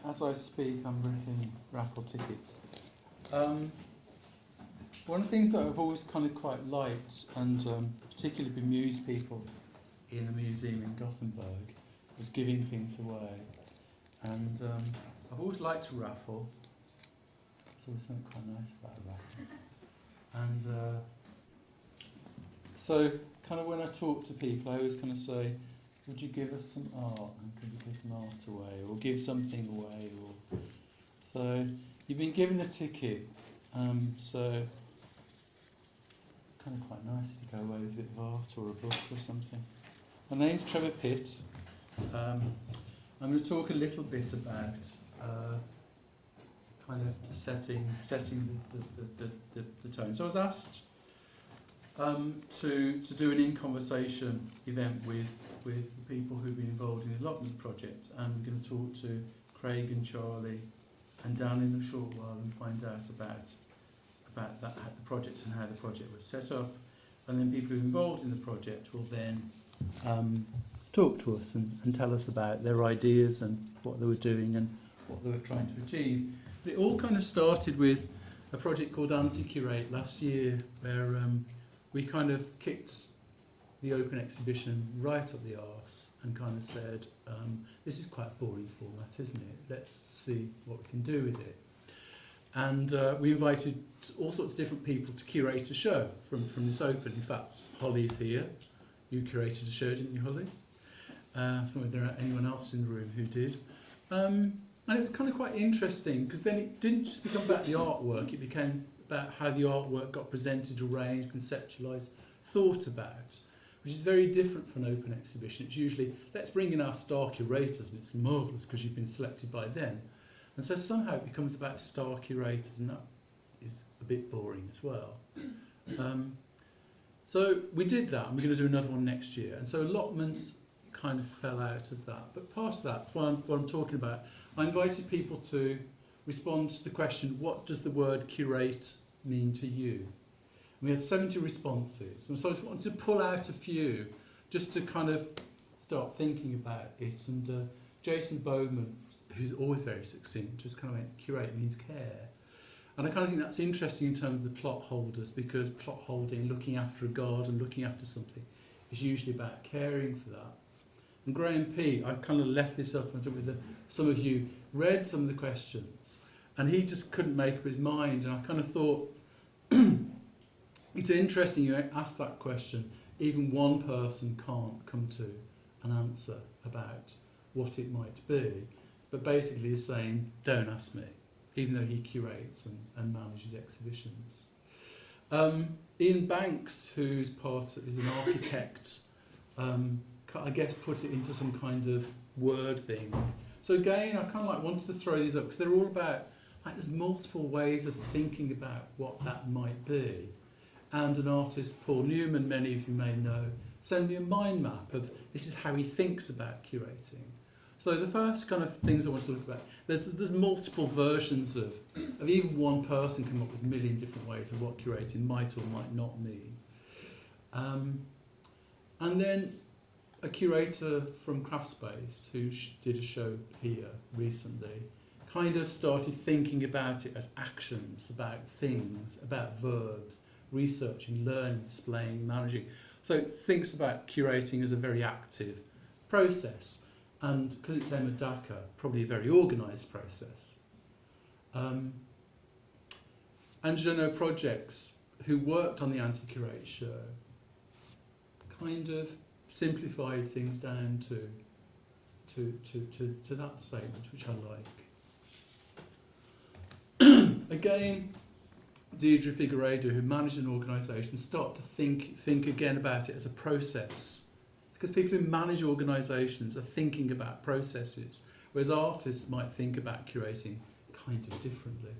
as I speak, I'm ripping raffle tickets. One of the things that I've always kind of quite liked, and particularly bemused people in a museum in Gothenburg, is giving things away. And I've always liked a raffle. There's always something quite nice about a raffle. And so, kind of when I talk to people, I always kind of say, would you give us some art? And could you give some art away? Or give something away? Or so, you've been given a ticket. So, kind of quite nice if you go away with a bit of art or a book or something. My name's Trevor Pitt. I'm going to talk a little bit about kind of setting the tone. So I was asked to do an in-conversation event with the people who've been involved in the allotment project. And I'm going to talk to Craig and Charlie and Dan in a short while and find out about that, the project and how the project was set up. And then people who are involved in the project will then talk to us and tell us about their ideas and what they were doing and what they were trying to achieve. But it all kind of started with a project called Anti-Curate last year, where we kind of kicked the open exhibition right up the arse and kind of said, this is quite a boring format, isn't it? Let's see what we can do with it. And we invited all sorts of different people to curate a show from this open. In fact, Holly's here. You curated a show, didn't you, Holly? I don't know if there was anyone else in the room who did. And it was kind of quite interesting, because then it didn't just become about the artwork, it became about how the artwork got presented, arranged, conceptualised, thought about, which is very different from an open exhibition. It's usually, let's bring in our star curators, and it's marvellous because you've been selected by them. And so somehow it becomes about star curators, and that is a bit boring as well. So we did that, and we're going to do another one next year. And so allotments kind of fell out of that. But part of that, what I'm talking about, I invited people to respond to the question, what does the word curate mean to you? And we had 70 responses. And so I just wanted to pull out a few, just to kind of start thinking about it. And Jason Bowman, who's always very succinct, just kind of went, curate means care. And I kind of think that's interesting in terms of the plot holders, because plot holding, looking after a garden, looking after something, is usually about caring for that. And Graham P., I've kind of left this up, and I don't know whether some of you read some of the questions, and he just couldn't make up his mind. And I kind of thought, it's interesting you ask that question. Even one person can't come to an answer about what it might be, but basically he's saying, don't ask me, even though he curates and manages exhibitions. Ian Banks, who's is an architect, I guess put it into some kind of word thing. So again, I kind of like wanted to throw these up, because they're all about, like, there's multiple ways of thinking about what that might be. And an artist, Paul Newman, many of you may know, sent me a mind map of this is how he thinks about curating. So the first kind of things I want to look about, there's multiple versions of even one person come up with a million different ways of what curating might or might not mean. And then a curator from Craftspace, who did a show here recently, kind of started thinking about it as actions, about things, about verbs, researching, learning, displaying, managing. So it thinks about curating as a very active process. And because it's Emma Dacker, probably a very organised process. And Jeannot Projects, who worked on the Anti-Curate show, kind of simplified things down to that statement, which I like. Again, Deirdre Figueiredo, who managed an organisation, start to think again about it as a process. Because people who manage organisations are thinking about processes, whereas artists might think about curating kind of differently.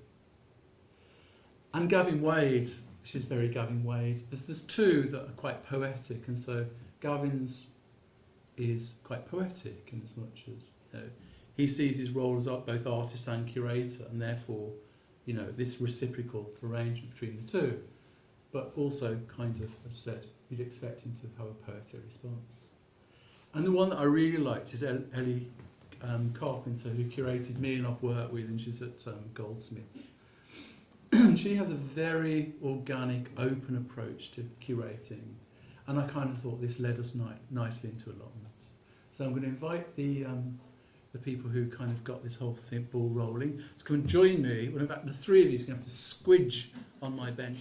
And Gavin Wade, which is very Gavin Wade, there's two that are quite poetic, and so Gavin's is quite poetic in as much as, you know, he sees his role as both artist and curator, and therefore, you know, this reciprocal arrangement between the two, but also kind of, as I said, you'd expect him to have a poetic response. And the one that I really liked is Ellie carpenter who curated me and I've worked with, and she's at Goldsmiths. She has a very organic, open approach to curating, and I kind of thought this led us nicely into allotment. So I'm going to invite the people who kind of got this whole thing ball rolling to come and join me. Well, in fact, the three of you are going to have to squidge on my bench.